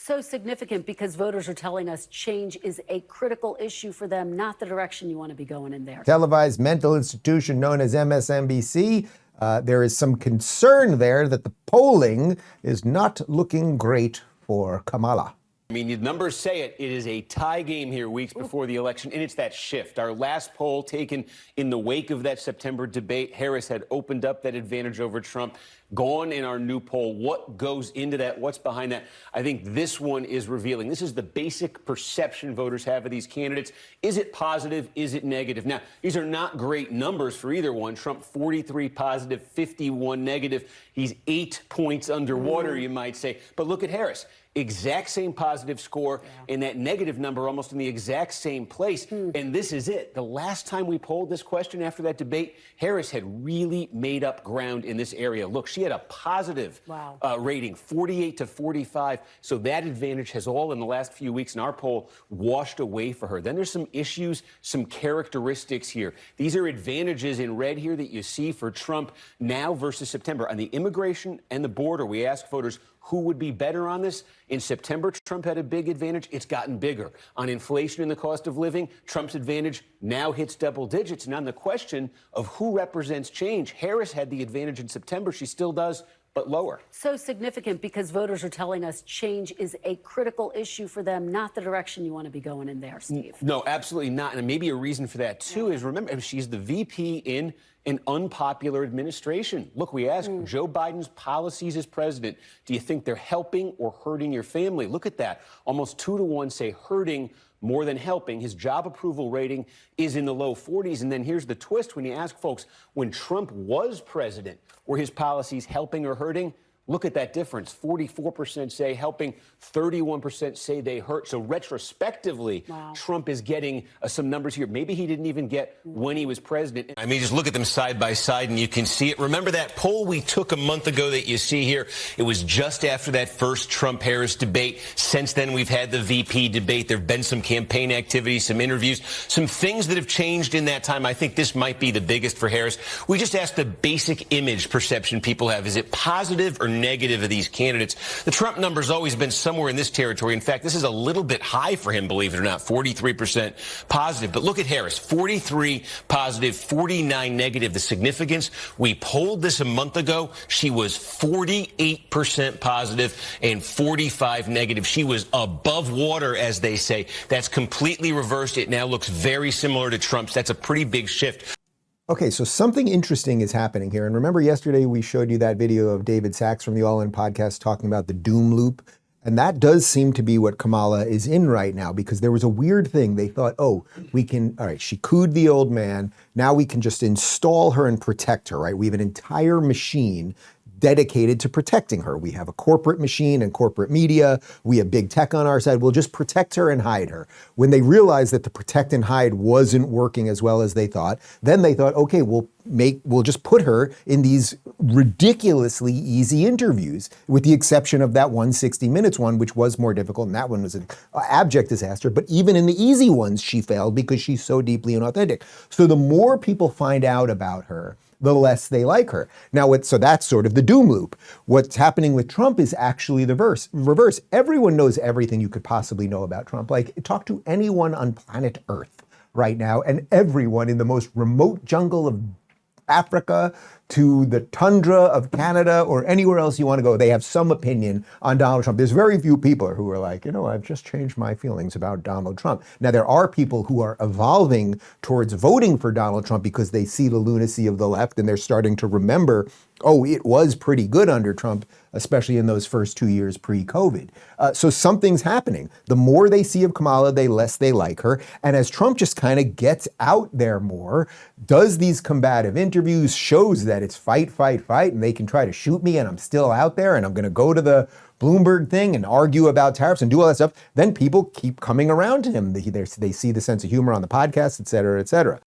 So significant because voters are telling us change is a critical issue for them, not the direction you want to be going in there. Televised mental institution known as MSNBC. There is some concern there that the polling is not looking great for Kamala. I mean, the numbers say it. It is a tie game here weeks before the election, and it's that shift. Our last poll taken in the wake of that September debate, Harris had opened up that advantage over Trump. Gone in our new poll. What goes into that? What's behind that? I think this one is revealing. This is the basic perception voters have of these candidates. Is it positive? Is it negative? Now, these are not great numbers for either one. Trump 43 positive, 51 negative. He's 8 points underwater, you might say. But look at Harris. Exact same positive score and that negative number almost in the exact same place. And this is it. The last time we polled this question after that debate, Harris had really made up ground in this area. Look, she had a positive rating, 48 to 45. So that advantage has all in the last few weeks in our poll washed away for her. Then there's some issues, some characteristics here. These are advantages in red here that you see for Trump now versus September. On the immigration and the border, we ask voters, who would be better on this? In September, Trump had a big advantage. It's gotten bigger. On inflation and the cost of living, Trump's advantage now hits double digits. And on the question of who represents change, Harris had the advantage in September. She still does, but lower. So significant because voters are telling us change is a critical issue for them, not the direction you want to be going in there, Steve. No, absolutely not. And maybe a reason for that, too, is remember, she's the VP in an unpopular administration. Look, we asked Joe Biden's policies as president. Do you think they're helping or hurting your family? Look at that. Almost 2 to 1 say hurting more than helping. His job approval rating is in the low 40s. And then here's the twist. When you ask folks, when Trump was president, were his policies helping or hurting? Look at that difference. 44% say helping, 31% say they hurt. So retrospectively, Trump is getting some numbers here. Maybe he didn't even get when he was president. I mean, just look at them side by side and you can see it. Remember that poll we took a month ago that you see here? It was just after that first Trump-Harris debate. Since then, we've had the VP debate. There have been some campaign activities, some interviews, some things that have changed in that time. I think this might be the biggest for Harris. We just asked the basic image perception people have. Is it positive or negative of these candidates? The Trump number's always been somewhere in this territory. In fact, this is a little bit high for him, believe it or not, 43% positive. But look at Harris, 43 positive, 49 negative. The significance, we polled this a month ago. She was 48% positive and 45 negative. She was above water, as they say. That's completely reversed. It now looks very similar to Trump's. That's a pretty big shift. Okay, so something interesting is happening here. And remember yesterday we showed you that video of David Sachs from the All In podcast talking about the doom loop. And that does seem to be what Kamala is in right now, because there was a weird thing. They thought, oh, we can, all right, she cooed the old man. Now we can just install her and protect her, right? We have an entire machine dedicated to protecting her. We have a corporate machine and corporate media. We have big tech on our side. We'll just protect her and hide her. When they realized that the protect and hide wasn't working as well as they thought, then they thought, okay, we'll just put her in these ridiculously easy interviews, with the exception of that 160 Minutes one, which was more difficult, and that one was an abject disaster. But even in the easy ones, she failed because she's so deeply inauthentic. So the more people find out about her, the less they like her. Now, so that's sort of the doom loop. What's happening with Trump is actually the reverse. Everyone knows everything you could possibly know about Trump. Like, talk to anyone on planet Earth right now, and everyone in the most remote jungle of Africa to the tundra of Canada or anywhere else you want to go, they have some opinion on Donald Trump. There's very few people who are like, I've just changed my feelings about Donald Trump. Now, there are people who are evolving towards voting for Donald Trump because they see the lunacy of the left and they're starting to remember, oh, it was pretty good under Trump, especially in those first 2 years pre-COVID. So something's happening. The more they see of Kamala, the less they like her. And as Trump just kind of gets out there more, does these combative interviews, shows that it's fight, fight, fight, and they can try to shoot me and I'm still out there and I'm going to go to the Bloomberg thing and argue about tariffs and do all that stuff, then people keep coming around to him. They see the sense of humor on the podcast, et cetera, et cetera.